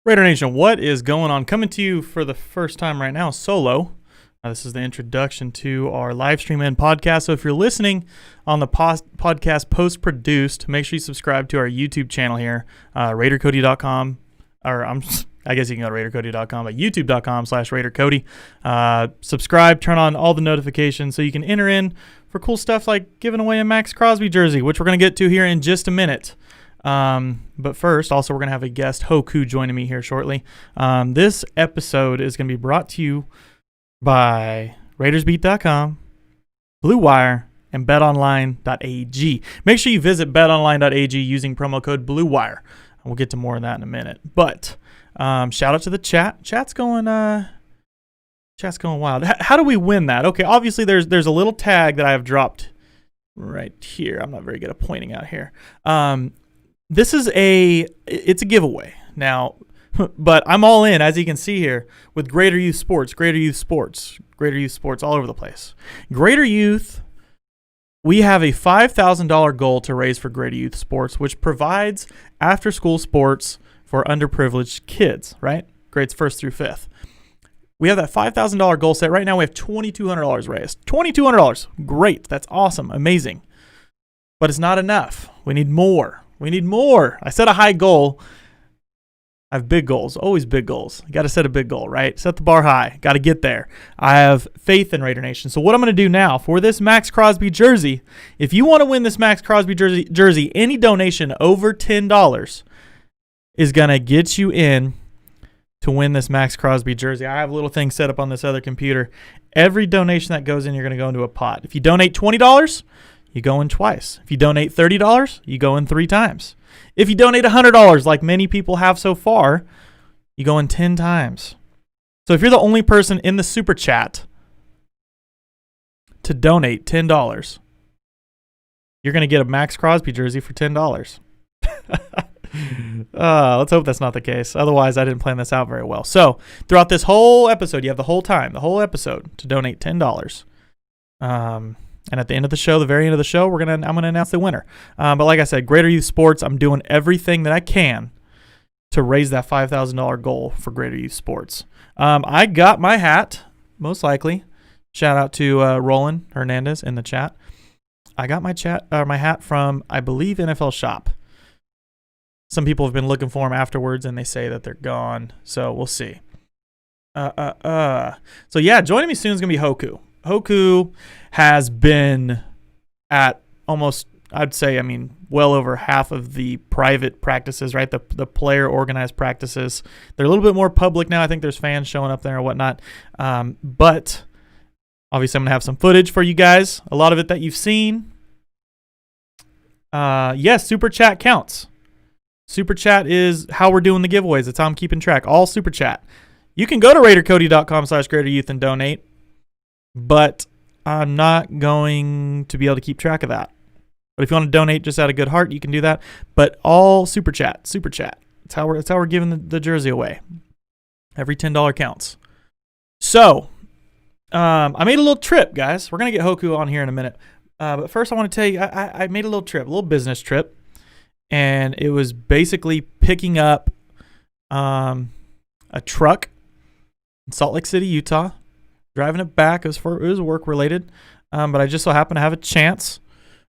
Raider Nation, what is going on? Coming to you for the first time right now, solo. This is the introduction to our live stream and podcast. So if you're listening on the podcast post-produced, make sure you subscribe to our YouTube channel here, RaiderCody.com, or I guess you can go to RaiderCody.com, but YouTube.com/RaiderCody. Subscribe, turn on all the notifications so you can enter in for cool stuff like giving away a Maxx Crosby jersey, which we're going to get to here in just a minute. But first, also, we're going to have a guest, Hoku, joining me here shortly. This episode is going to be brought to you by RaidersBeat.com, Blue Wire, and BetOnline.ag. Make sure you visit BetOnline.ag using promo code BlueWire. We'll get to more of that in a minute. But shout out to the chat. Chat's going wild. How do we win that? Okay, obviously there's a little tag that I have dropped right here. I'm not very good at pointing out here. This is it's a giveaway now, but I'm all in, as you can see here, with Greater Youth Sports all over the place. Greater Youth, we have a $5,000 goal to raise for Greater Youth Sports, which provides after-school sports for underprivileged kids, right? Grades 1st through 5th. We have that $5,000 goal set. Right now we have $2,200 raised. $2,200. Great. That's awesome. Amazing. But it's not enough. We need more. I set a high goal. I have big goals, always big goals. You got to set a big goal, right? Set the bar high. Got to get there. I have faith in Raider Nation. So what I'm going to do now for this Maxx Crosby jersey, if you want to win this Maxx Crosby jersey, any donation over $10 is going to get you in to win this Maxx Crosby jersey. I have a little thing set up on this other computer. Every donation that goes in, you're going to go into a pot. If you donate $20, you go in twice. If you donate $30, you go in 3 times. If you donate $100, like many people have so far, you go in 10 times. So if you're the only person in the super chat to donate $10, you're going to get a Maxx Crosby jersey for $10. Let's hope that's not the case. Otherwise, I didn't plan this out very well. So throughout this whole episode, you have the whole episode to donate $10. And at the end of the show, the very end of the show, I'm gonna announce the winner. But like I said, Greater Youth Sports, I'm doing everything that I can to raise that $5,000 goal for Greater Youth Sports. I got my hat, most likely. Shout out to Roland Hernandez in the chat. I got my hat from, I believe, NFL Shop. Some people have been looking for them afterwards, and they say that they're gone. So we'll see. So yeah, joining me soon is gonna be Hoku. Hoku has been at almost, I'd say, well over half of the private practices, right? The player organized practices. They're a little bit more public now. I think there's fans showing up there or whatnot. But obviously I'm going to have some footage for you guys. A lot of it that you've seen. Yes, Super Chat counts. Super Chat is how we're doing the giveaways. It's how I'm keeping track. All Super Chat. You can go to RaiderCody.com/GreaterYouth and donate. But I'm not going to be able to keep track of that. But if you want to donate just out of good heart, you can do that. But all super chat. That's how we're giving the jersey away. Every $10 counts. So I made a little trip, guys. We're gonna get Hoku on here in a minute. But first, I want to tell you, I made a little business trip, and it was basically picking up a truck in Salt Lake City, Utah. Driving it back, it was work related, but I just so happened to have a chance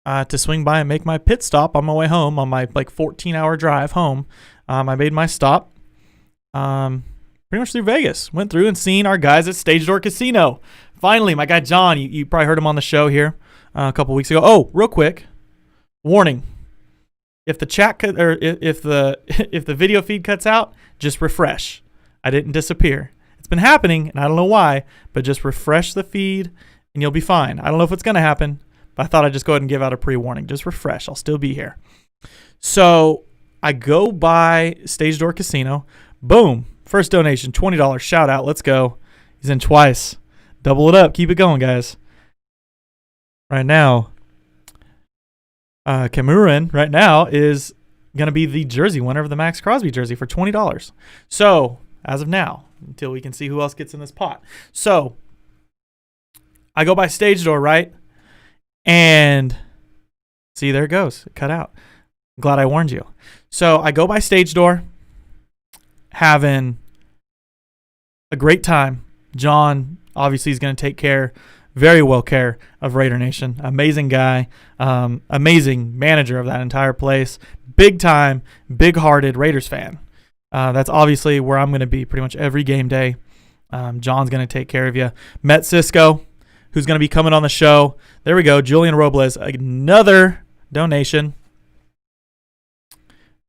to swing by and make my pit stop on my way home on my 14-hour drive home. I made my stop pretty much through Vegas. Went through and seen our guys at Stage Door Casino. Finally, my guy John, you probably heard him on the show here a couple weeks ago. Oh, real quick, warning: if the chat if the video feed cuts out, just refresh. I didn't disappear. It's been happening, and I don't know why, but just refresh the feed, and you'll be fine. I don't know if it's going to happen, but I thought I'd just go ahead and give out a pre-warning. Just refresh. I'll still be here. So I go by Stage Door Casino. Boom. First donation, $20. Shout out. Let's go. He's in twice. Double it up. Keep it going, guys. Right now, Cameron right now is going to be the jersey winner of the Maxx Crosby jersey for $20. So as of now, until we can see who else gets in this pot. So I go by Stage Door, right? And see, there it goes. It cut out. Glad I warned you. So I go by Stage Door. having a great time. John obviously is going to take very well care of Raider Nation. Amazing guy, amazing manager of that entire place. Big time, big-hearted Raiders fan. That's obviously where I'm going to be pretty much every game day. John's going to take care of you. Met Cisco, who's going to be coming on the show. There we go. Julian Robles, another donation.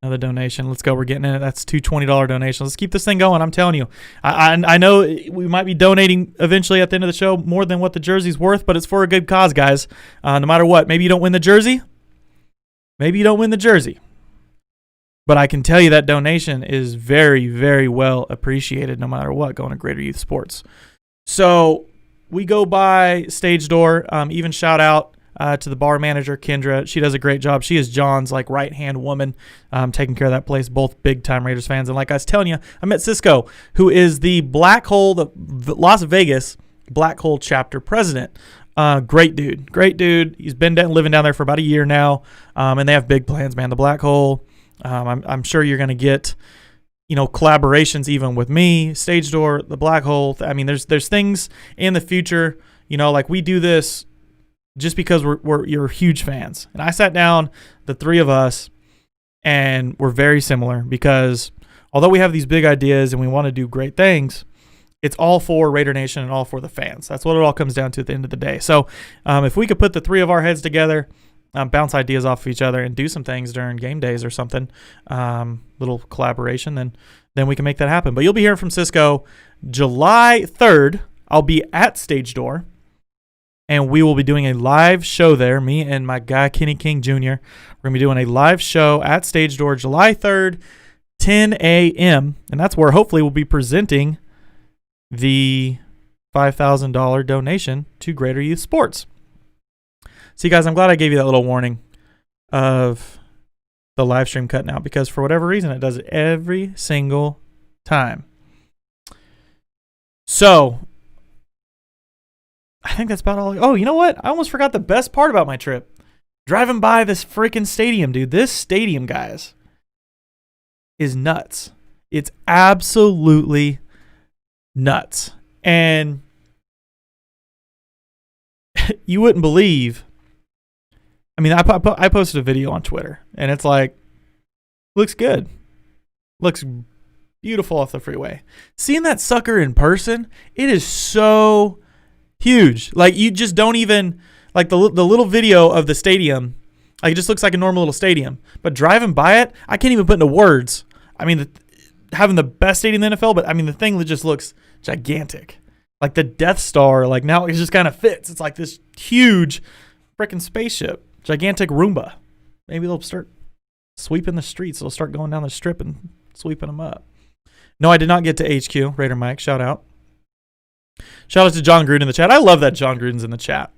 Another donation. Let's go. We're getting in it. That's two $20 donations. Let's keep this thing going. I'm telling you. I know we might be donating eventually at the end of the show more than what the jersey's worth, but it's for a good cause, guys. No matter what. Maybe you don't win the jersey. But I can tell you that donation is very, very well appreciated no matter what, going to Greater Youth Sports. So we go by Stage Door. Even shout out to the bar manager, Kendra. She does a great job. She is John's right-hand woman, taking care of that place, both big-time Raiders fans. And like I was telling you, I met Cisco, who is the Black Hole, the Las Vegas Black Hole chapter president. Great dude. He's been living down there for about a year now, and they have big plans, man. The Black Hole, I'm sure you're going to get, collaborations even with me, Stage Door, the Black Hole. I mean, there's things in the future, we do this just because you're huge fans. And I sat down, the three of us, and we're very similar because although we have these big ideas and we want to do great things, it's all for Raider Nation and all for the fans. That's what it all comes down to at the end of the day. So if we could put the three of our heads together, bounce ideas off of each other and do some things during game days or something, little collaboration, then we can make that happen. But you'll be hearing from Cisco July 3rd. I'll be at Stage Door, and we will be doing a live show there, me and my guy Kenny King Jr. We're going to be doing a live show at Stage Door July 3rd, 10 a.m., and that's where hopefully we'll be presenting the $5,000 donation to Greater Youth Sports. See, guys, I'm glad I gave you that little warning of the live stream cutting out because for whatever reason, it does it every single time. So I think that's about all. Oh, you know what? I almost forgot the best part about my trip. Driving by this freaking stadium, dude. This stadium, guys, is nuts. It's absolutely nuts. And you wouldn't believe. I mean, I posted a video on Twitter, and it's looks good. Looks beautiful off the freeway. Seeing that sucker in person, it is so huge. You just don't even, the little video of the stadium, it just looks like a normal little stadium. But driving by it, I can't even put into words. I mean, having the best stadium in the NFL, but I mean, the thing that just looks gigantic. Like the Death Star, now it just kind of fits. It's like this huge freaking spaceship. Gigantic Roomba. Maybe they'll start sweeping the streets. They'll start going down the strip and sweeping them up. No, I did not get to HQ. Raider Mike, shout out. Shout out to John Gruden in the chat. I love that John Gruden's in the chat.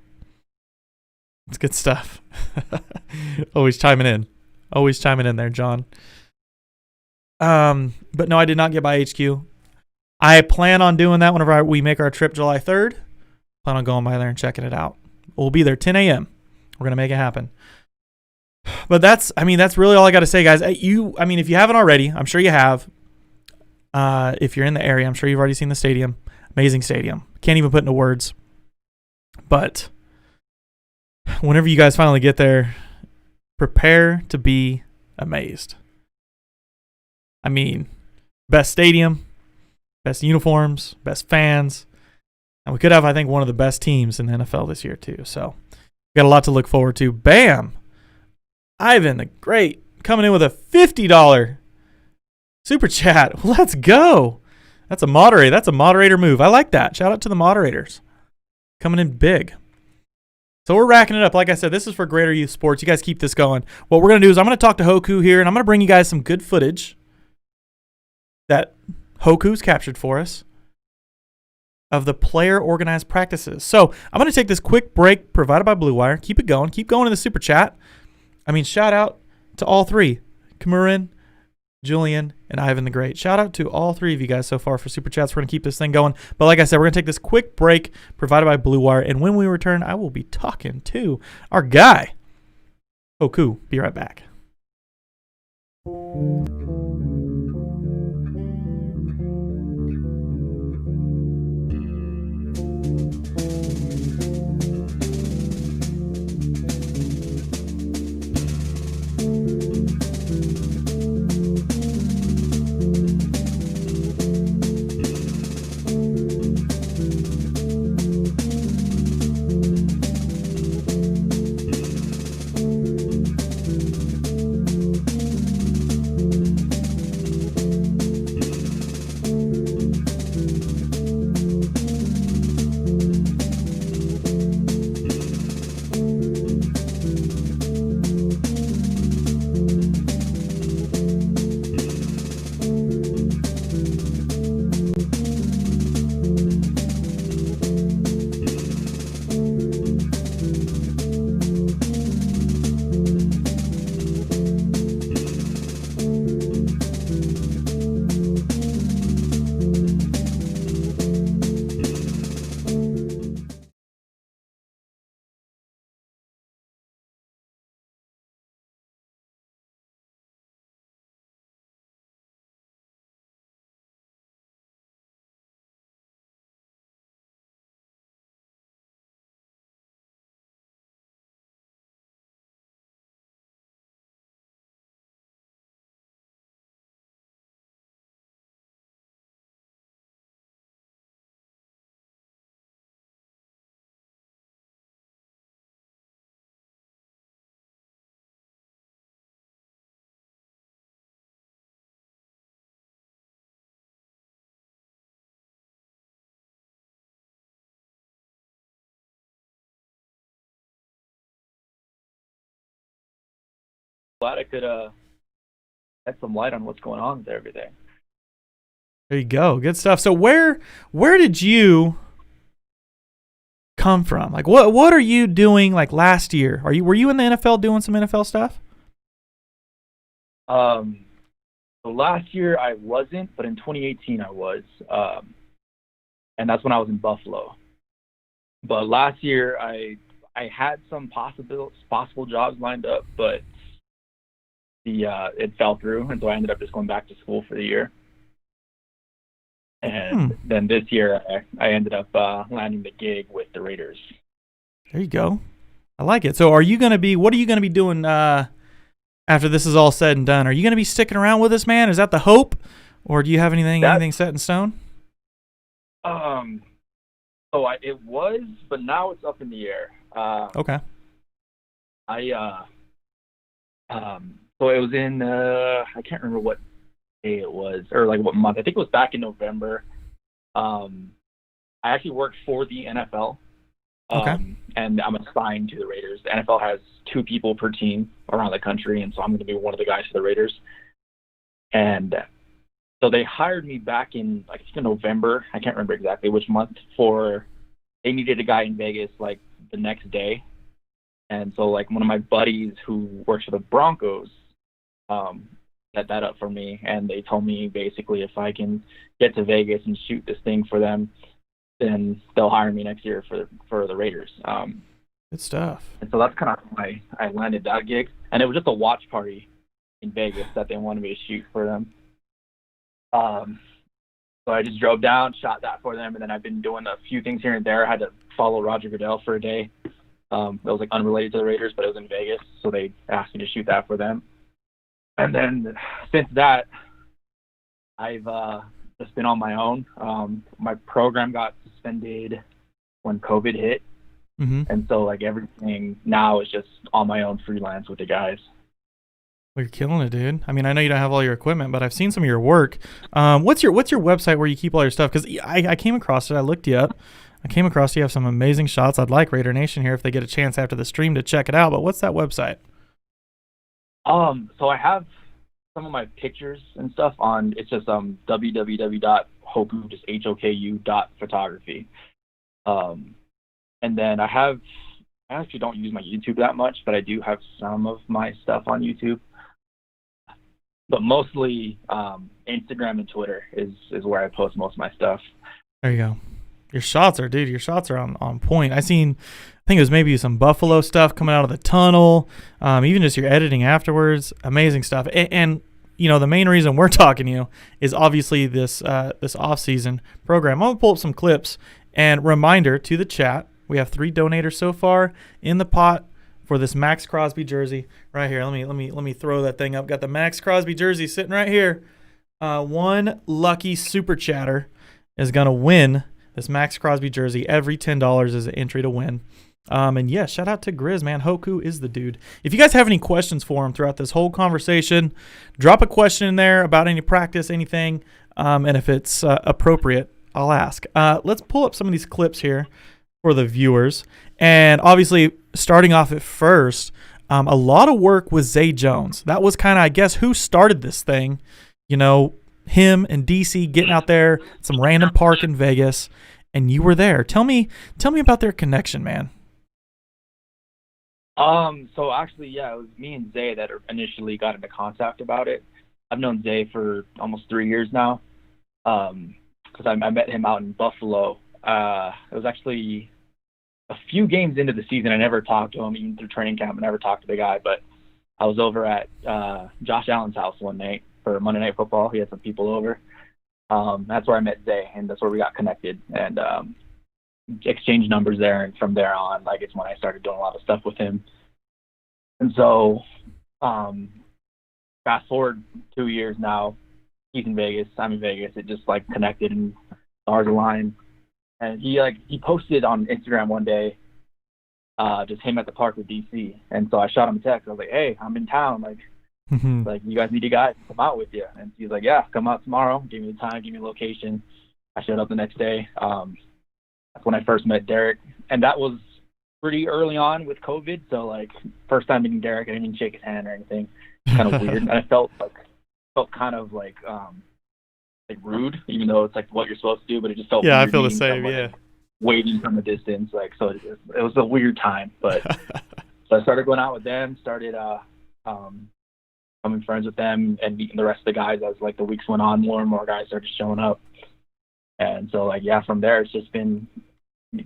It's good stuff. Always chiming in. Always chiming in there, John. But no, I did not get by HQ. I plan on doing that whenever we make our trip July 3rd. Plan on going by there and checking it out. We'll be there 10 a.m. We're going to make it happen. But that's really all I got to say, guys. If you haven't already, I'm sure you have. If you're in the area, I'm sure you've already seen the stadium. Amazing stadium. Can't even put into words. But whenever you guys finally get there, prepare to be amazed. I mean, best stadium, best uniforms, best fans. And we could have, I think, one of the best teams in the NFL this year, too. So got a lot to look forward to. Bam! Ivan the Great coming in with a $50 super chat. Let's go. That's a moderator. That's a moderator move. I like that. Shout out to the moderators. Coming in big. So we're racking it up. Like I said, this is for Greater Youth Sports. You guys keep this going. What we're going to do is I'm going to talk to Hoku here, and I'm going to bring you guys some good footage that Hoku's captured for us of the player organized practices. So I'm going to take this quick break provided by Blue Wire. Keep it going. Keep going in the super chat. Shout out to all three. Curnan, Julian, and Ivan the Great. Shout out to all three of you guys so far for super chats. We're going to keep this thing going. But like I said, we're going to take this quick break provided by Blue Wire. And when we return, I will be talking to our guy, Hoku. Be right back. glad I could shed some light on what's going on with everything. There you go. Good stuff. So where did you come from? Like what are you doing like last year? Were you in the NFL doing some NFL stuff? So last year I wasn't, but in 2018 I was. And that's when I was in Buffalo. But last year I had some possible jobs lined up, but it fell through, and so I ended up just going back to school for the year. And then this year I ended up landing the gig with the Raiders. There you go. I like it. So what are you going to be doing after this is all said and done? Are you going to be sticking around with us, man? Is that the hope? Or do you have anything set in stone? So it was, but now it's up in the air. Okay. So it was in, I can't remember what day it was, or like what month. I think it was back in November. I actually worked for the NFL. Okay. And I'm assigned to the Raiders. The NFL has 2 people per team around the country, and so I'm going to be one of the guys for the Raiders. And so they hired me back in, like, I think in November. I can't remember exactly which month. They needed a guy in Vegas like the next day. And so like one of my buddies who works for the Broncos set that up for me, and they told me basically if I can get to Vegas and shoot this thing for them, then they'll hire me next year for the Raiders. Good stuff. And so that's kind of why I landed that gig. And it was just a watch party in Vegas that they wanted me to shoot for them. So I just drove down, shot that for them, and then I've been doing a few things here and there. I had to follow Roger Goodell for a day. It was like unrelated to the Raiders, but it was in Vegas, so they asked me to shoot that for them. And then since that, I've just been on my own. My program got suspended when COVID hit, and so like everything now is just on my own freelance with the guys. Well, you're killing it, dude. I mean, I know you don't have all your equipment, but I've seen some of your work. What's your website where you keep all your stuff? Because I came across it. I looked you up. I came across you have some amazing shots. I'd like Raider Nation here if they get a chance after the stream to check it out. But what's that website? So I have some of my pictures and stuff on. It's just www.hoku, just hoku.photography. And then I actually don't use my YouTube that much, but I do have some of my stuff on YouTube. But mostly Instagram and Twitter is where I post most of my stuff. There you go. Your shots are on point. I think it was maybe some Buffalo stuff coming out of the tunnel, even just your editing afterwards. Amazing stuff. And you know, the main reason we're talking to you is obviously this off-season program. I'm going to pull up some clips, and reminder to the chat, we have 3 donators so far in the pot for this Maxx Crosby jersey right here. Let me throw that thing up. Got the Maxx Crosby jersey sitting right here. One lucky super chatter is going to win this Maxx Crosby jersey. Every $10 is an entry to win. And yeah, shout out to Grizz, man. Hoku is the dude. If you guys have any questions for him throughout this whole conversation, drop a question in there about any practice, anything. And if it's appropriate, I'll ask. Let's pull up some of these clips here for the viewers. And obviously, starting off at first, a lot of work with Zay Jones. That was kind of, I guess, who started this thing. You know, him and DC getting out there, some random park in Vegas, and you were there. Tell me about their connection, man. So actually, yeah, it was me and Zay that initially got into contact about it. I've known Zay for almost 3 years now. Because I met him out in Buffalo. It was actually a few games into the season. I never talked to him, even through training camp. I never talked to the guy, but I was over at Josh Allen's house one night for Monday Night Football. He had some people over. That's where I met Zay, and that's where we got connected and exchanged numbers there. And from there on, like, it's when I started doing a lot of stuff with him. And so fast forward 2 years now, he's in Vegas, I'm in Vegas. It just like connected and stars aligned. And he posted on Instagram one day, just him at the park with DC. And so I shot him a text. I was like, hey, I'm in town. Like, like, you guys need a guy to come out with you. And he's like, yeah, come out tomorrow. Give me the time, give me a location. I showed up the next day. That's when I first met Derek. And that was pretty early on with COVID. So like first time meeting Derek, I didn't even shake his hand or anything. Kind of weird. And I felt kind of like rude, even though it's like what you're supposed to do. But it just felt yeah, weird I feel the meeting same. someone Yeah, and waiting from a distance. Like so, it was a weird time. But so I started going out with them. Started becoming friends with them and meeting the rest of the guys as like the weeks went on. More and more guys started showing up. And so like yeah, from there it's just been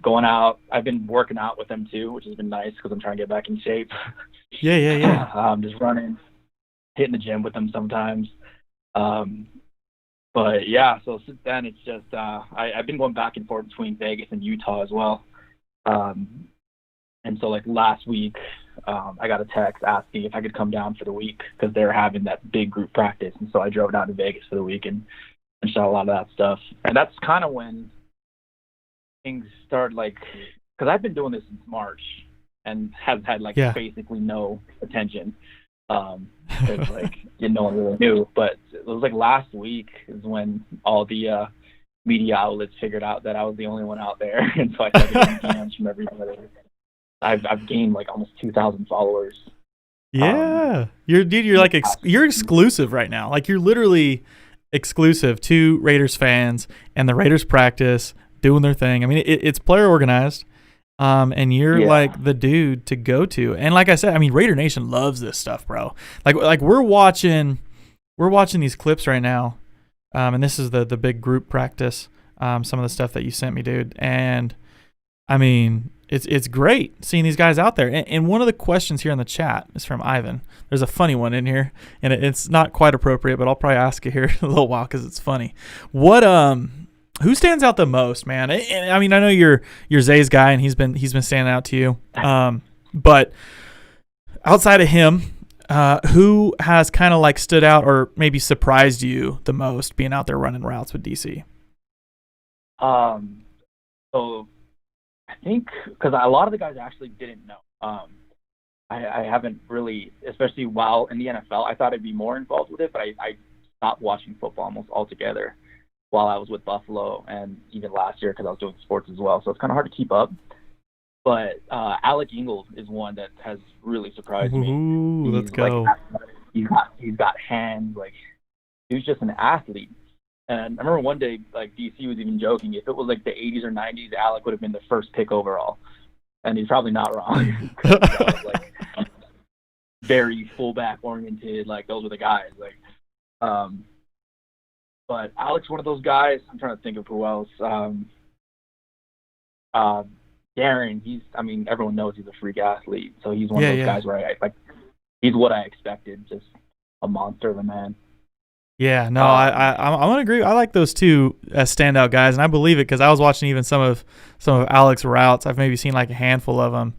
going out. I've been working out with them too, which has been nice because I'm trying to get back in shape. Yeah. Just running, hitting the gym with them sometimes. But yeah, so since then it's just I've been going back and forth between Vegas and Utah as well. And so like last week, I got a text asking if I could come down for the week because they were having that big group practice. And so I drove down to Vegas for the week and shot a lot of that stuff. And that's kind of when things started, like, because I've been doing this since March and have had like basically no attention. Because like no one really knew. But it was like last week is when all the media outlets figured out that I was the only one out there. And so I started getting DMs from everybody. I've gained like almost 2,000 followers. Yeah, you're like you're exclusive right now. Like you're literally exclusive to Raiders fans and the Raiders practice doing their thing. I mean, it's player organized, and you're like the dude to go to. And like I said, I mean, Raider Nation loves this stuff, bro. Like we're watching these clips right now, and this is the big group practice. Some of the stuff that you sent me, dude, and I mean. It's great seeing these guys out there. And one of the questions here in the chat is from Ivan. There's a funny one in here, and it's not quite appropriate, but I'll probably ask it here in a little while because it's funny. Who stands out the most, man? And I mean, I know you're Zay's guy, and he's been standing out to you. But outside of him, who has kind of like stood out or maybe surprised you the most being out there running routes with DC? So. I think because a lot of the guys actually didn't know. I haven't really, especially while in the NFL, I thought I'd be more involved with it, but I stopped watching football almost altogether while I was with Buffalo and even last year because I was doing sports as well. So it's kind of hard to keep up. But Alec Ingold is one that has really surprised me. Ooh, let's go. Like, he's got hands. Like he was just an athlete. And I remember one day, like, DC was even joking, if it was like the 80s or 90s, Alec would have been the first pick overall. And he's probably not wrong. Was, like, very fullback oriented, like, those were the guys. Like, but Alec's one of those guys. I'm trying to think of who else. Darren, everyone knows he's a freak athlete. So he's one of those guys where he's what I expected, just a monster of a man. Yeah, no, I'm gonna agree. I like those two as standout guys, and I believe it because I was watching even some of Alec's routes. I've maybe seen like a handful of them,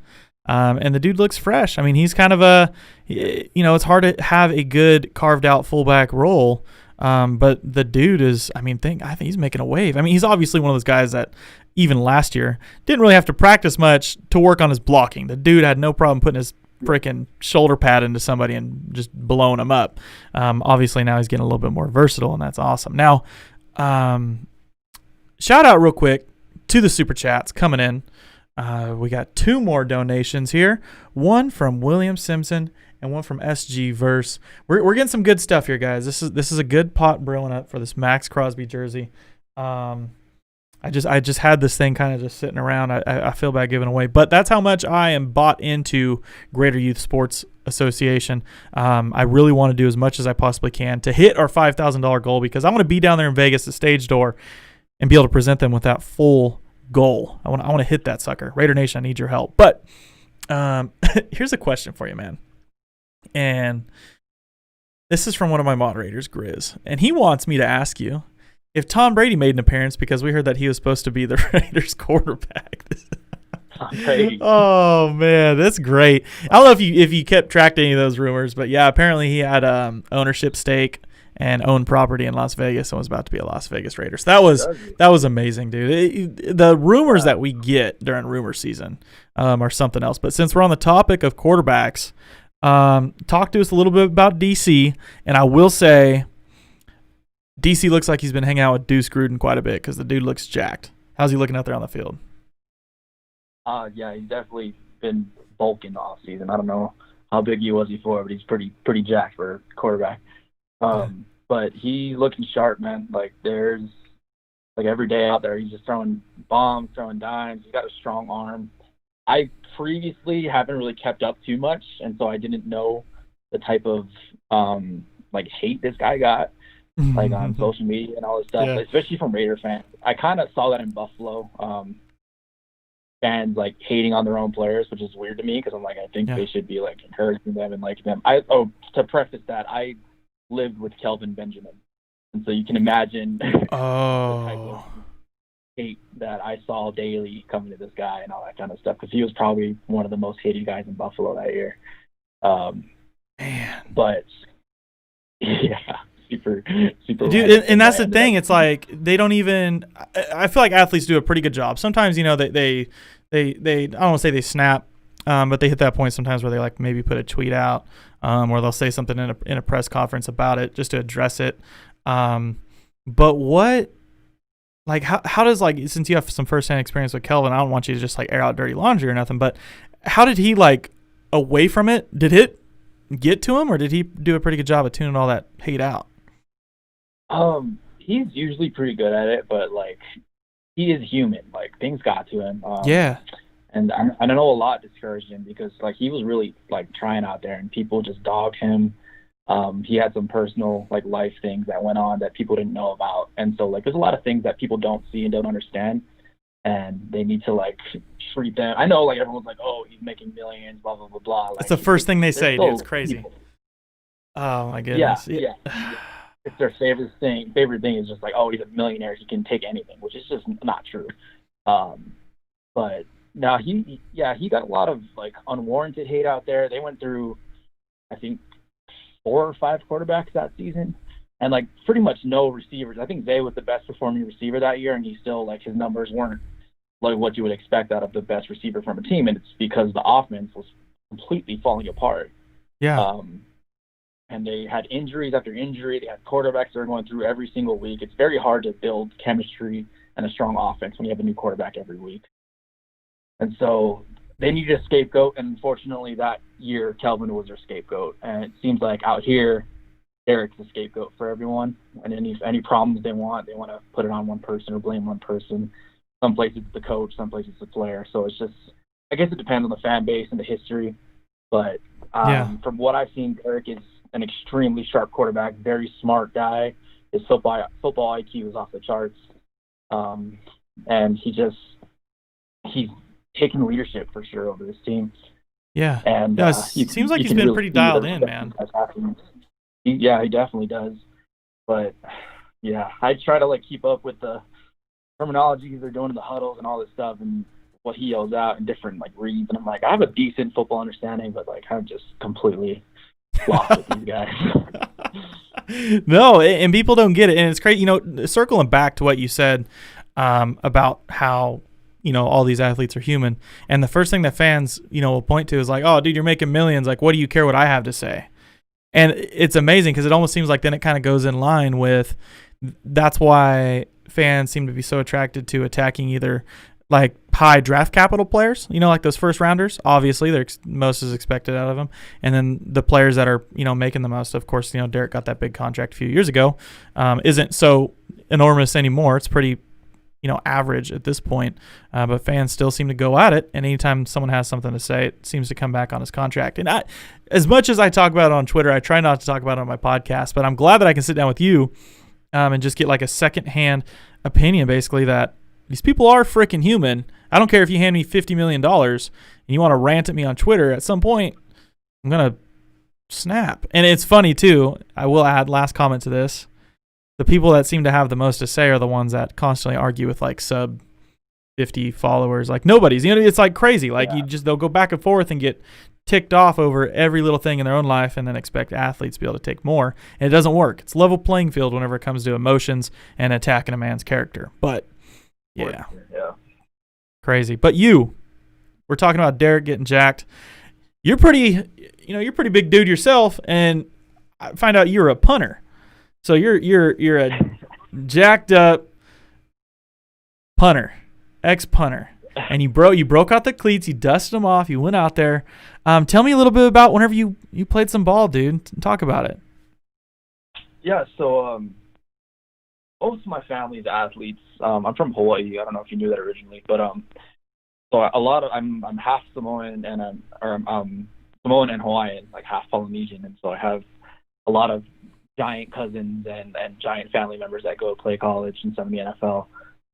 and the dude looks fresh. I mean, he's kind of it's hard to have a good carved out fullback role, but the dude is. I think he's making a wave. I mean, he's obviously one of those guys that even last year didn't really have to practice much to work on his blocking. The dude had no problem putting his freaking shoulder pad into somebody and just blowing them up. Obviously now he's getting a little bit more versatile, and that's awesome. Now, shout out real quick to the super chats coming in. We got 2 more donations here. One from William Simpson and one from SG Verse. We're getting some good stuff here, guys. This is a good pot brewing up for this Maxx Crosby jersey. I just had this thing kind of just sitting around. I feel bad giving away, but that's how much I am bought into Greater Youth Sports Association. I really want to do as much as I possibly can to hit our $5,000 goal because I want to be down there in Vegas at Stage Door and be able to present them with that full goal. I want to hit that sucker. Raider Nation, I need your help. But here's a question for you, man. And this is from one of my moderators, Grizz, and he wants me to ask you if Tom Brady made an appearance, because we heard that he was supposed to be the Raiders quarterback. Oh man, that's great. I don't know if you kept track to any of those rumors, but yeah, apparently he had ownership stake and owned property in Las Vegas and was about to be a Las Vegas Raider. So that was amazing, dude. The rumors that we get during rumor season are something else. But since we're on the topic of quarterbacks, talk to us a little bit about DC, and I will say, DC looks like he's been hanging out with Deuce Gruden quite a bit because the dude looks jacked. How's he looking out there on the field? Yeah, he's definitely been bulking the off season. I don't know how big he was before, but he's pretty jacked for a quarterback. But he's looking sharp, man. Like there's like every day out there, he's just throwing bombs, throwing dimes. He's got a strong arm. I previously haven't really kept up too much, and so I didn't know the type of like hate this guy got, like on social media and all this stuff, especially from Raider fans. I kind of saw that in Buffalo. Fans like hating on their own players, which is weird to me because I'm like, I think they should be like encouraging them and liking them. To preface that, I lived with Kelvin Benjamin, and so you can imagine the type of hate that I saw daily coming to this guy and all that kind of stuff, because he was probably one of the most hated guys in Buffalo that year. Man, but yeah, super dude, and that's the thing. It's like they don't even. I feel like athletes do a pretty good job. Sometimes, you know, they I don't want to say they snap, but they hit that point sometimes where they like maybe put a tweet out, or they'll say something in a press conference about it just to address it. But what? Like, how does, like, since you have some firsthand experience with Kelvin, I don't want you to just, like, air out dirty laundry or nothing, but how did he, like, away from it? Did it get to him, or did he do a pretty good job of tuning all that hate out? He's usually pretty good at it, but, like, he is human. Like, things got to him. Yeah. And I know a lot discouraged him because, like, he was really, like, trying out there, and people just dogged him. He had some personal, like, life things that went on that people didn't know about. And so, like, there's a lot of things that people don't see and don't understand, and they need to, like, treat them. I know, like, everyone's like, oh, he's making millions, blah, blah, blah, blah. Like, it's the first thing they say, dude. It's crazy. People. Oh, my goodness. Yeah. It's their favorite thing is just like, oh, he's a millionaire. He can take anything, which is just not true. But now he got a lot of, like, unwarranted hate out there. They went through, I think, 4 or 5 quarterbacks that season, and like pretty much no receivers. I think Zay was the best performing receiver that year, and he still, like, his numbers weren't like what you would expect out of the best receiver from a team, and it's because the offense was completely falling apart. Yeah. And they had injuries after injury. They had quarterbacks that were going through every single week. It's very hard to build chemistry and a strong offense when you have a new quarterback every week. And so they needed a scapegoat, and unfortunately that year Kelvin was their scapegoat. And it seems like out here, Derek's the scapegoat for everyone. And any problems they want to put it on one person or blame one person. Some places it's the coach, some places it's the player. So it's just, I guess it depends on the fan base and the history. But from what I've seen, Derek is an extremely sharp quarterback, very smart guy. His football IQ is off the charts. And he's taking leadership for sure over this team. Yeah. And it seems like he's been pretty dialed in, man. He definitely does. But yeah, I try to, like, keep up with the terminology they're doing in the huddles and all this stuff and what he yells out and different, like, reads. And I'm like, I have a decent football understanding, but, like, I'm just completely lost with these guys. No, and people don't get it. And it's crazy, you know, circling back to what you said about how, you know, all these athletes are human. And the first thing that fans, you know, will point to is like, oh, dude, you're making millions. Like, what do you care what I have to say? And it's amazing because it almost seems like then it kind of goes in line with, that's why fans seem to be so attracted to attacking either like high draft capital players, you know, like those first rounders. Obviously, most is expected out of them. And then the players that are, you know, making the most. Of course, you know, Derek got that big contract a few years ago. Isn't so enormous anymore. It's pretty, you know, average at this point, but fans still seem to go at it. And anytime someone has something to say, it seems to come back on his contract. And as much as I talk about it on Twitter, I try not to talk about it on my podcast, but I'm glad that I can sit down with you and just get like a secondhand opinion, basically, that these people are freaking human. I don't care if you hand me $50 million and you want to rant at me on Twitter. At some point, I'm going to snap. And it's funny, too. I will add last comment to this. The people that seem to have the most to say are the ones that constantly argue with, like, sub 50 followers. Like, nobody's. You know, it's like crazy. Like, they'll go back and forth and get ticked off over every little thing in their own life and then expect athletes to be able to take more. And it doesn't work. It's level playing field whenever it comes to emotions and attacking a man's character. But yeah. Crazy. But we're talking about Derek getting jacked. You're pretty big dude yourself, and I find out you're a punter. So you're a jacked up punter, ex-punter. and you broke out the cleats, you dusted them off, you went out there. Tell me a little bit about whenever you played some ball, dude. Talk about it. Yeah, so most of my family's athletes. I'm from Hawaii. I don't know if you knew that originally, but so I'm half Samoan and I'm Samoan and Hawaiian, like half Polynesian, and so I have a lot of giant cousins and giant family members that go play college and some in the NFL.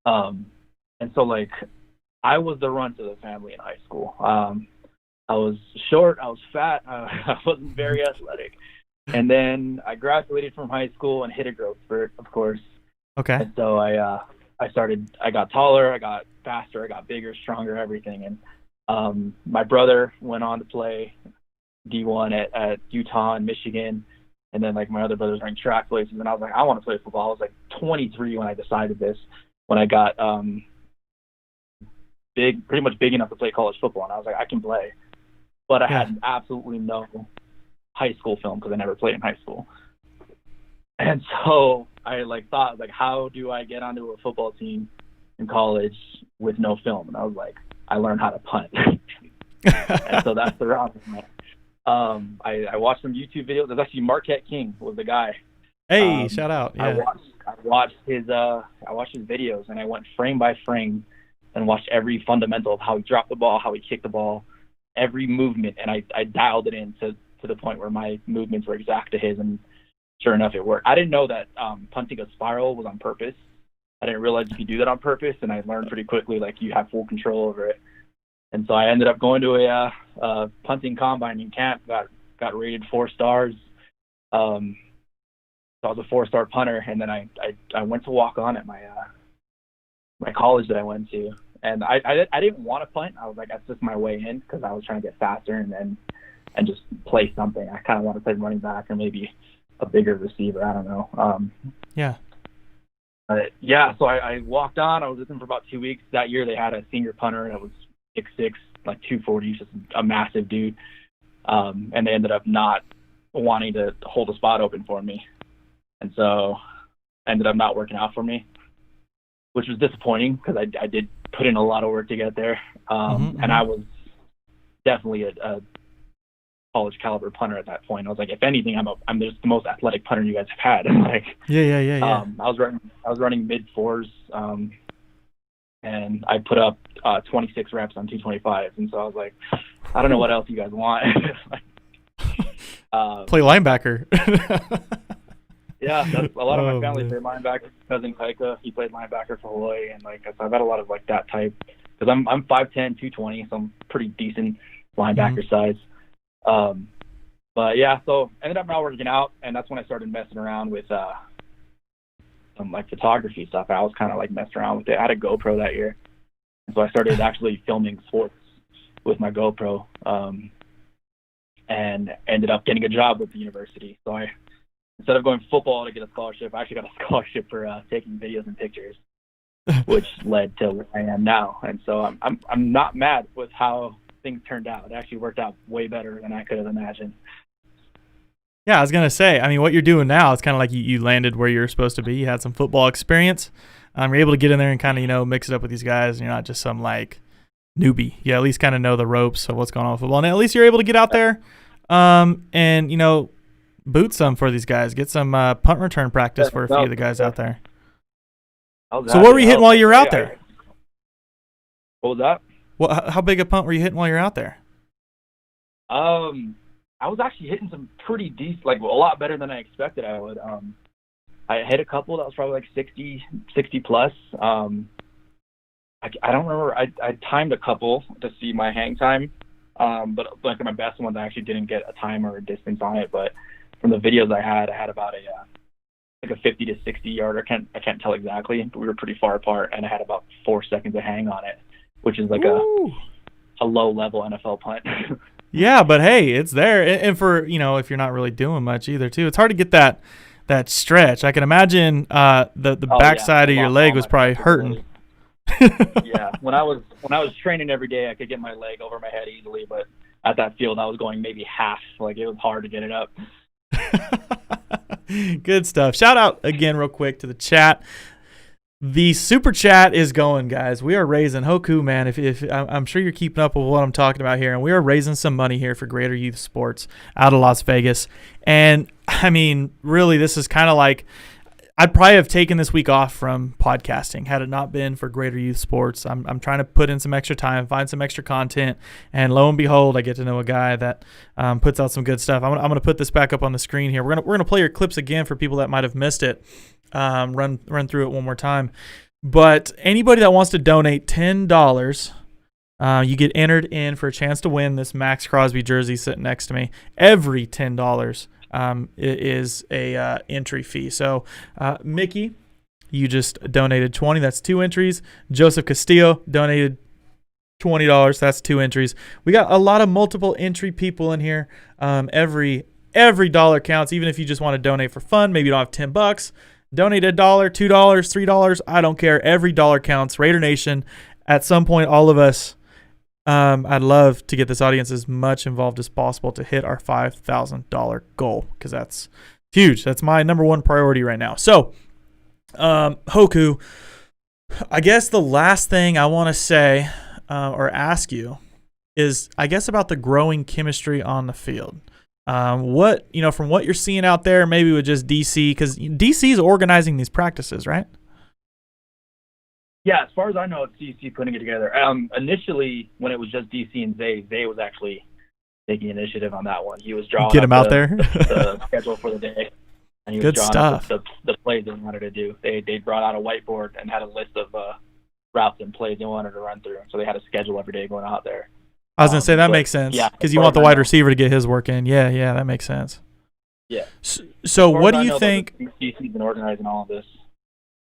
And so like I was the runt of the family in high school. I was short, I was fat, I wasn't very athletic. And then I graduated from high school and hit a growth spurt, of course. Okay. And so I got taller, I got faster, I got bigger, stronger, everything. And my brother went on to play D1 at Utah and Michigan. And then like my other brothers running track places. And I was like, I want to play football. I was like 23 when I decided this, when I got pretty much big enough to play college football. And I was like, I can play. But I had absolutely no high school film because I never played in high school. And so I thought, how do I get onto a football team in college with no film? And I was like, I learned how to punt. And so that's the route. I watched some YouTube videos. There's actually Marquette King was the guy. Hey, shout out. Yeah. I watched his videos, and I went frame by frame and watched every fundamental of how he dropped the ball, how he kicked the ball, every movement, and I dialed it in to the point where my movements were exact to his, and sure enough, it worked. I didn't know that punting a spiral was on purpose. I didn't realize you could do that on purpose, and I learned pretty quickly, you have full control over it. And so I ended up going to a punting combine in camp, got rated 4 stars. So I was a 4-star punter, and then I went to walk on at my college that I went to. And I didn't want to punt. I was like, that's just my way in because I was trying to get faster and just play something. I kind of want to play running back or maybe a bigger receiver. I don't know. Yeah. So I walked on. I was with them for about 2 weeks. That year they had a senior punter that was 6'6", 240, just a massive dude. And they ended up not wanting to hold a spot open for me. And so ended up not working out for me, which was disappointing because I did put in a lot of work to get there. And I was definitely a college caliber punter at that point. I was like, if anything, I'm just the most athletic punter you guys have had. Yeah. I was running mid 4s, and I put up 26 reps on 225. And so I was like, I don't know what else you guys want. Play linebacker. Yeah, that's a lot of my family played linebacker. Cousin Kaika, he played linebacker for Hawaii, and I've had a lot of that type. Because I'm 5'10", 220, so I'm pretty decent linebacker size. But yeah, so ended up not working out, and that's when I started messing around with some photography stuff. I was kind of messing around with it. I had a GoPro that year, and so I started actually filming sports with my GoPro, and ended up getting a job with the university. So instead of going football to get a scholarship, I actually got a scholarship for taking videos and pictures, which led to where I am now. And so I'm not mad with how things turned out. It actually worked out way better than I could have imagined. Yeah, I was gonna say. I mean, what you're doing now is kind of like you landed where you're supposed to be. You had some football experience. You're able to get in there and kind of mix it up with these guys. And you're not just some newbie. You at least kind of know the ropes of what's going on with football. And at least you're able to get out there, and boot some for these guys. Get some punt return practice for a few of the guys out there. So what were you hitting while you were out there? What was that? Well, how big a punt were you hitting while you were out there? I was actually hitting some pretty decent, a lot better than I expected I would. I hit a couple that was probably 60 plus. I don't remember. I timed a couple to see my hang time, but my best ones I actually didn't get a time or a distance on it. But from the videos I had about a 50 to 60 yarder. I can't tell exactly, but we were pretty far apart, and I had about 4 seconds of hang on it, which is a low level NFL punt. Yeah, but hey, it's there. And for, if you're not really doing much either, too, it's hard to get that stretch. I can imagine the backside of your leg was probably hurting. Yeah, when I was training every day, I could get my leg over my head easily, but at that field, I was going maybe half. It was hard to get it up. Good stuff. Shout out again real quick to the chat. The super chat is going, guys. We are raising Hoku, man. If I'm sure you're keeping up with what I'm talking about here, and we are raising some money here for Greater Youth Sports out of Las Vegas. And I mean, really, this is kind of like I'd probably have taken this week off from podcasting had it not been for Greater Youth Sports. I'm trying to put in some extra time, find some extra content, and lo and behold, I get to know a guy that puts out some good stuff. I'm gonna put this back up on the screen here. We're gonna play your clips again for people that might have missed it. Run through it one more time. But anybody that wants to donate $10, you get entered in for a chance to win this Maxx Crosby jersey sitting next to me. Every $10 is a entry fee. So Mickey, you just donated $20. That's 2 entries. Joseph Castillo donated $20. That's 2 entries. We got a lot of multiple entry people in here. Every dollar counts, even if you just want to donate for fun. Maybe you don't have $10. Donate $1, $2, $3. I don't care. Every dollar counts. Raider Nation, at some point, all of us, I'd love to get this audience as much involved as possible to hit our $5,000 goal, because that's huge. That's my number one priority right now. So, Hoku, I guess the last thing I want to say or ask you is, I guess, about the growing chemistry on the field. What, from what you're seeing out there, maybe with just DC, because DC is organizing these practices, right? Yeah, as far as I know, it's DC putting it together. Initially, when it was just DC and Zay was actually taking initiative on that one. He was drawing get him out there, the schedule for the day, and he was good drawing stuff. The plays they wanted to do. They brought out a whiteboard and had a list of routes and plays they wanted to run through. So they had a schedule every day going out there. I was going to say that makes sense, because you want the wide receiver to get his work in. Yeah, that makes sense. Yeah. So what do you think? DC's been organizing all of this.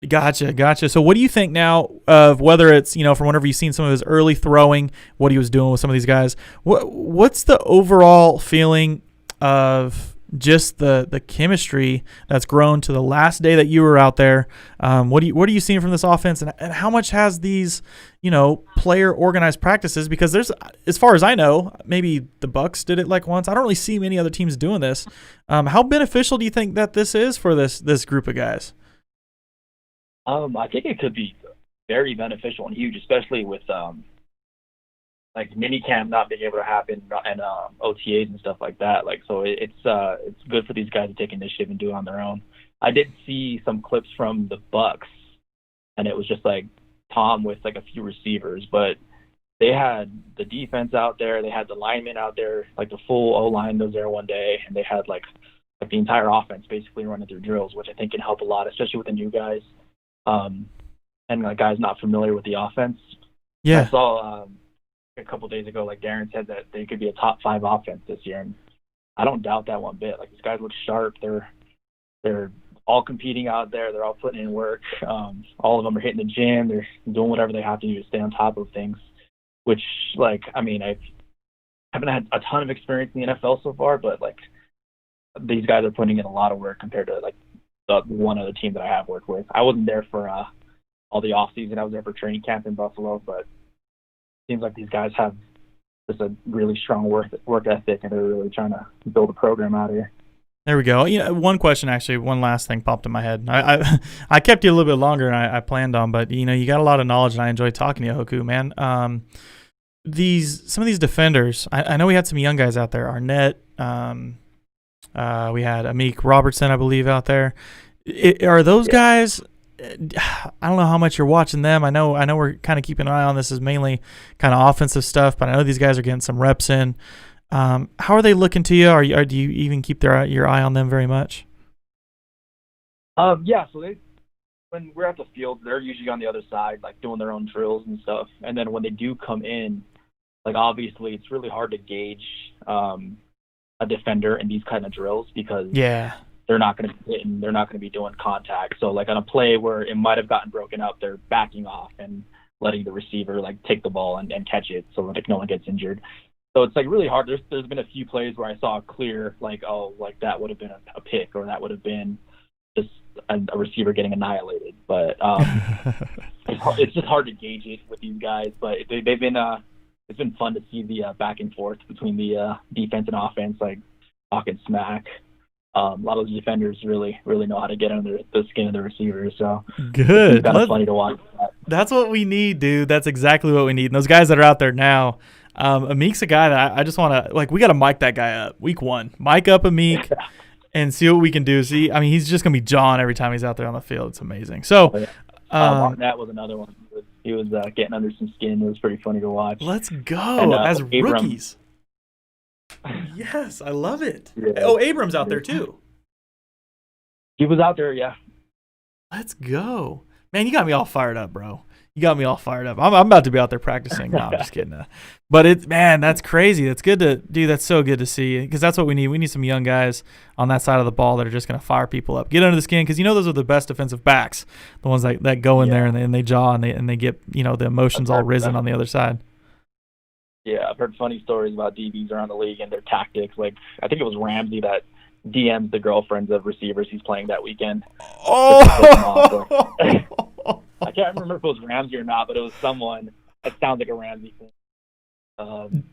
Gotcha. So what do you think now of whether it's, from whenever you've seen some of his early throwing, what he was doing with some of these guys? What's the overall feeling of just the chemistry that's grown to the last day that you were out there? What are you seeing from this offense, and how much has these, player organized practices? Because there's, as far as I know, maybe the Bucks did it like once. I don't really see many other teams doing this. How beneficial do you think that this is for this group of guys? I think it could be very beneficial and huge, especially with like minicamp not being able to happen and OTAs and stuff like that. Like, so it's good for these guys to take initiative and do it on their own. I did see some clips from the Bucks, and it was just like Tom with like a few receivers, but they had the defense out there, they had the linemen out there, like the full O-line was there one day, and they had like the entire offense basically running through drills, which I think can help a lot, especially with the new guys. And like guys not familiar with the offense. Yeah. I saw a couple days ago, like Darren said, that they could be a top 5 offense this year, and I don't doubt that one bit. Like, these guys look sharp. They're all competing out there. They're all putting in work. All of them are hitting the gym. They're doing whatever they have to do to stay on top of things. Which, like, I mean, I haven't had a ton of experience in the NFL so far, but like these guys are putting in a lot of work compared to like the one other team that I have worked with. I wasn't there for all the off season. I was there for training camp in Buffalo, but it seems like these guys have just a really strong work ethic, and they're really trying to build a program out here. There we go. One question, actually, one last thing popped in my head. I kept you a little bit longer than I planned on, but you got a lot of knowledge, and I enjoyed talking to you, Hoku, man. Some of these defenders, I know we had some young guys out there. Arnett, we had Amik Robertson, I believe, out there. Are those guys? I don't know how much you're watching them. I know we're kind of keeping an eye on this as mainly kind of offensive stuff, but I know these guys are getting some reps in. How are they looking to you? Or do you even keep your eye on them very much? Yeah. So when we're at the field, they're usually on the other side, like doing their own drills and stuff. And then when they do come in, like obviously it's really hard to gauge a defender in these kind of drills because they're not going to be hitting, they're not going to be doing contact. So like on a play where it might have gotten broken up, they're backing off and letting the receiver like take the ball and catch it so like no one gets injured. So it's like really hard. There's been a few plays where I saw a clear like, oh, like that would have been a pick, or that would have been just a receiver getting annihilated. But it's just hard to gauge it with these guys. But they've been it's been fun to see the back and forth between the defense and offense, like talking smack. A lot of those defenders really know how to get under the skin of the receivers. So good. It's kind of funny to watch that. That's what we need, dude. That's exactly what we need. And those guys that are out there now, Amik's a guy that I just want to, like, we got to mic that guy up week 1. Mic up Amik and see what we can do. See, I mean, he's just going to be John every time he's out there on the field. It's amazing. So, that was another one. He was getting under some skin. It was pretty funny to watch. Let's go. And, as Abram. Rookies. Yes, I love it. Yeah. Oh, Abram's out there too. He was out there, yeah. Let's go. Man, you got me all fired up, bro. You got me all fired up. I'm about to be out there practicing. No, I'm just kidding. But man, that's crazy. That's good to do. That's so good to see, because that's what we need. We need some young guys on that side of the ball that are just going to fire people up, get under the skin, because those are the best defensive backs, the ones that go in there and they jaw and they get the emotions all risen on the other side. Yeah, I've heard funny stories about DBs around the league and their tactics. Like, I think it was Ramsey that DM'd the girlfriends of receivers he's playing that weekend. Oh! I can't remember if it was Ramsey or not, but it was someone. It sounds like a Ramsey thing.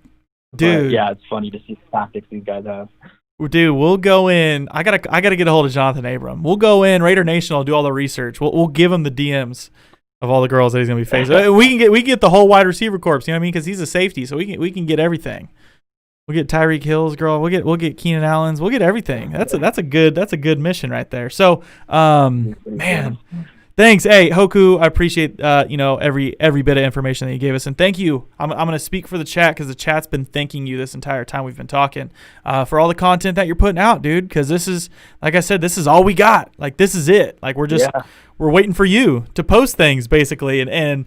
Dude, yeah, it's funny to see the tactics these guys have. Dude, we'll go in. I gotta get a hold of Jonathan Abram. We'll go in. Raider Nation will do all the research. We'll give him the DMs of all the girls that he's gonna be facing. we can get the whole wide receiver corps. You know what I mean? Because he's a safety, so we can get everything. We'll get Tyreek Hill's girl. We'll get Keenan Allen's. We'll get everything. That's a good mission right there. So, man. Thanks. Hey, Hoku, I appreciate every bit of information that you gave us. And thank you. I'm going to speak for the chat, because the chat's been thanking you this entire time we've been talking for all the content that you're putting out, dude, because this is, like I said, this is all we got. Like, this is it. Like, we're waiting for you to post things, basically. And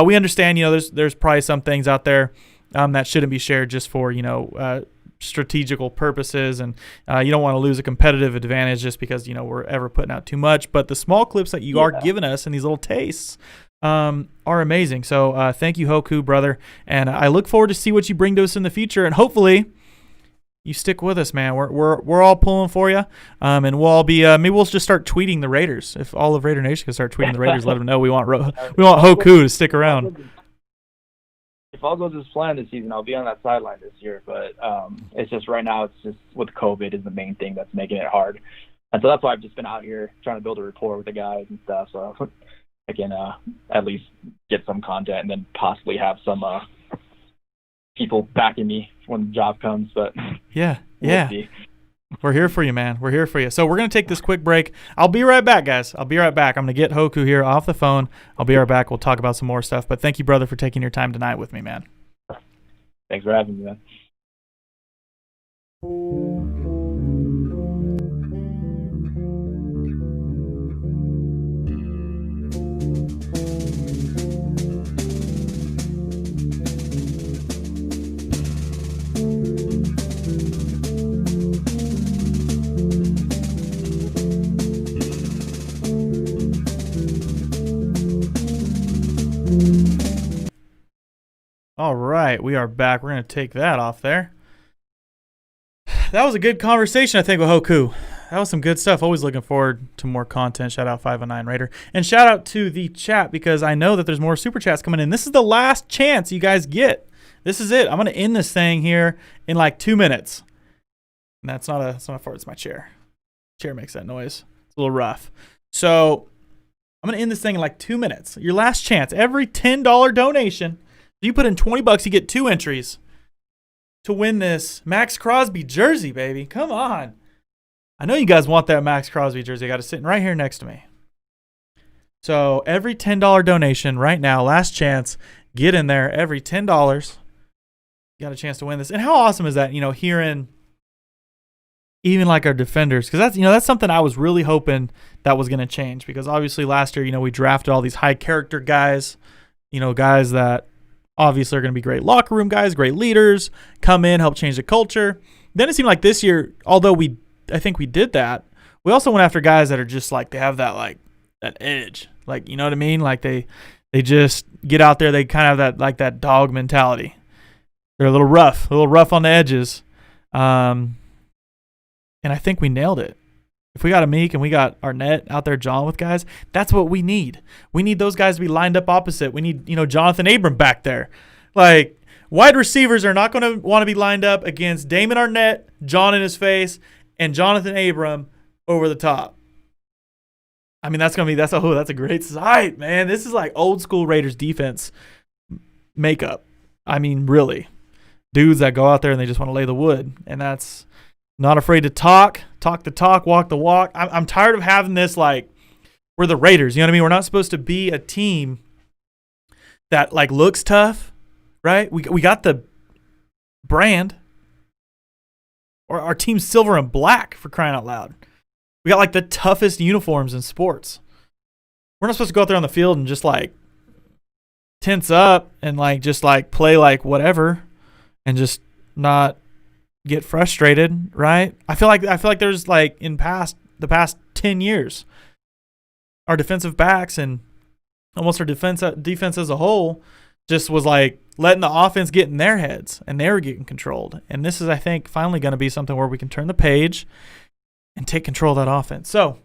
we understand, there's probably some things out there that shouldn't be shared just for, strategical purposes, and you don't want to lose a competitive advantage just because we're ever putting out too much. But the small clips that you are giving us and these little tastes are amazing. So thank you, Hoku, brother, and I look forward to see what you bring to us in the future, and hopefully you stick with us, man. We're all pulling for you, and we'll all be maybe we'll just start tweeting the Raiders. If all of Raider Nation can start tweeting the Raiders, let them know we want Hoku to stick around. If all goes as planned this season, I'll be on that sideline this year. But it's just right now, it's just with COVID is the main thing that's making it hard. And so that's why I've just been out here trying to build a rapport with the guys and stuff, so I can at least get some content and then possibly have some people backing me when the job comes. But we'll see. We're here for you, man. We're here for you. So we're going to take this quick break. I'll be right back, guys. I'll be right back. I'm going to get Hoku here off the phone. I'll be right back. We'll talk about some more stuff. But thank you, brother, for taking your time tonight with me, man. Thanks for having me, man. All right, we are back. We're going to take that off there. That was a good conversation, I think, with Hoku. That was some good stuff. Always looking forward to more content. Shout out 509 Raider. And shout out to the chat, because I know that there's more super chats coming in. This is the last chance you guys get. This is it. I'm going to end this thing here in like 2 minutes. And that's not a fart. It's my chair. Chair makes that noise. It's a little rough. So I'm going to end this thing in like 2 minutes. Your last chance. Every $10 donation, you put in $20, you get 2 entries to win this Maxx Crosby jersey, baby. Come on. I know you guys want that Maxx Crosby jersey. I got it sitting right here next to me. So every $10 donation right now, last chance, get in there. Every $10, you got a chance to win this. And how awesome is that, hearing even like our defenders, because that's something I was really hoping that was going to change, because obviously last year, we drafted all these high character guys, guys that obviously are going to be great locker room guys, great leaders, come in, help change the culture. Then it seemed like this year, although I think we did that, we also went after guys that are just like, they have that edge. Like, you know what I mean? Like they just get out there. They kind of have that dog mentality. They're a little rough on the edges. And I think we nailed it. If we got Amik and we got Arnett out there jawing with guys, that's what we need. We need those guys to be lined up opposite. We need, Jonathan Abram back there. Like, wide receivers are not going to want to be lined up against Damon Arnett, John in his face, and Jonathan Abram over the top. I mean, that's a great sight, man. This is like old school Raiders defense makeup. I mean, really. Dudes that go out there and they just want to lay the wood. And that's not afraid to talk the talk, walk the walk. I'm tired of having this like, we're the Raiders. You know what I mean? We're not supposed to be a team that like looks tough, right? We got the brand. Or our team's silver and black, for crying out loud. We got like the toughest uniforms in sports. We're not supposed to go out there on the field and just like tense up and like just like play like whatever and just not get frustrated, right? I feel like there's like in the past 10 years, our defensive backs and almost our defense as a whole just was like letting the offense get in their heads and they were getting controlled. And this is, I think, finally going to be something where we can turn the page and take control of that offense. So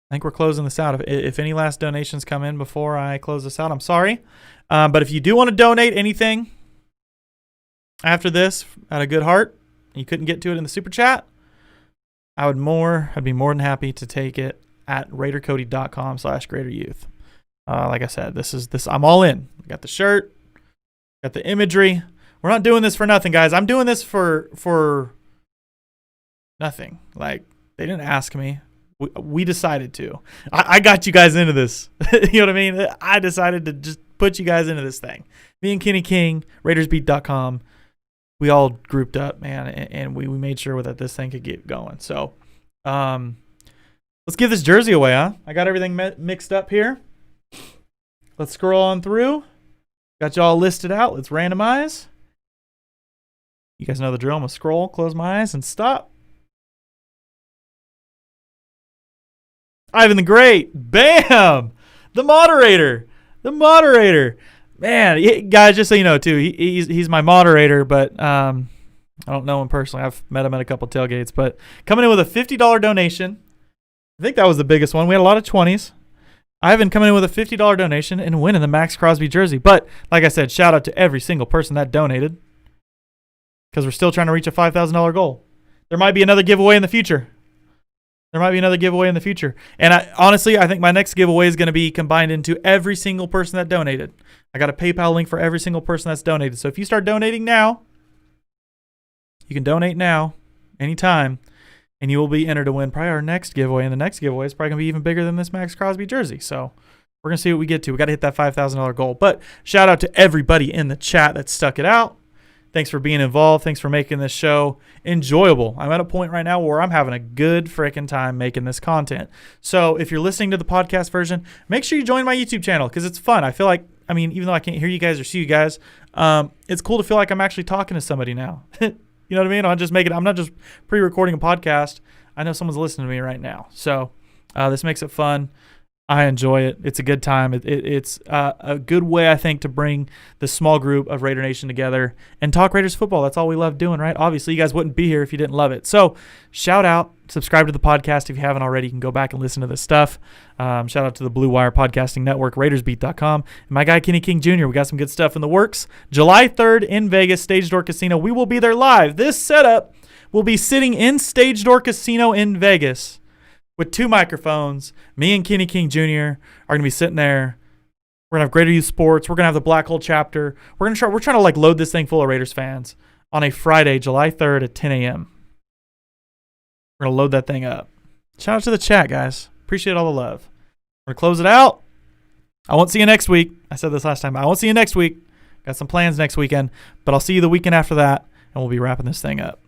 I think we're closing this out. If any last donations come in before I close this out, I'm sorry. But if you do want to donate anything after this out of good heart, and you couldn't get to it in the super chat, I'd be more than happy to take it at RaiderCody.com/GreaterYouth. Like I said, this. I'm all in. I got the shirt, got the imagery. We're not doing this for nothing, guys. I'm doing this for nothing. Like, they didn't ask me. We decided to. I got you guys into this. You know what I mean? I decided to just put you guys into this thing. Me and Kenny King, RaidersBeat.com, we all grouped up, man, and we made sure that this thing could get going. So, let's give this jersey away, huh? I got everything mixed up here. Let's scroll on through. Got y'all listed out. Let's randomize. You guys know the drill. I'm going to scroll, close my eyes, and stop. Ivan the Great. Bam! The moderator. Man, guys, just so you know, too, he's my moderator, but I don't know him personally. I've met him at a couple tailgates. But coming in with a $50 donation. I think that was the biggest one. We had a lot of 20s. Ivan coming in with a $50 donation and winning the Maxx Crosby jersey. But like I said, shout out to every single person that donated because we're still trying to reach a $5,000 goal. There might be another giveaway in the future. And honestly, I think my next giveaway is going to be combined into every single person that donated. I got a PayPal link for every single person that's donated. So if you start donating now, you can donate now, anytime, and you will be entered to win probably our next giveaway. And the next giveaway is probably going to be even bigger than this Maxx Crosby jersey. So we're going to see what we get to. We got to hit that $5,000 goal. But shout out to everybody in the chat that stuck it out. Thanks for being involved. Thanks for making this show enjoyable. I'm at a point right now where I'm having a good freaking time making this content. So if you're listening to the podcast version, make sure you join my YouTube channel because it's fun. I feel like, I mean, even though I can't hear you guys or see you guys, it's cool to feel like I'm actually talking to somebody now. You know what I mean? I'm not just pre-recording a podcast. I know someone's listening to me right now. So this makes it fun. I enjoy it. It's a good time. It's a good way, I think, to bring the small group of Raider Nation together and talk Raiders football. That's all we love doing, right? Obviously, you guys wouldn't be here if you didn't love it. So shout out. Subscribe to the podcast if you haven't already. You can go back and listen to this stuff. Shout out to the Blue Wire Podcasting Network, RaidersBeat.com. And my guy, Kenny King Jr., we got some good stuff in the works. July 3rd in Vegas, Stage Door Casino. We will be there live. This setup will be sitting in Stage Door Casino in Vegas with 2 microphones. Me and Kenny King Jr. are going to be sitting there. We're going to have Greater Youth Sports. We're going to have the Black Hole chapter. We're trying to like load this thing full of Raiders fans on a Friday, July 3rd at 10 a.m. We're going to load that thing up. Shout out to the chat, guys. Appreciate all the love. We're going to close it out. I won't see you next week. I said this last time. I won't see you next week. Got some plans next weekend, but I'll see you the weekend after that, and we'll be wrapping this thing up.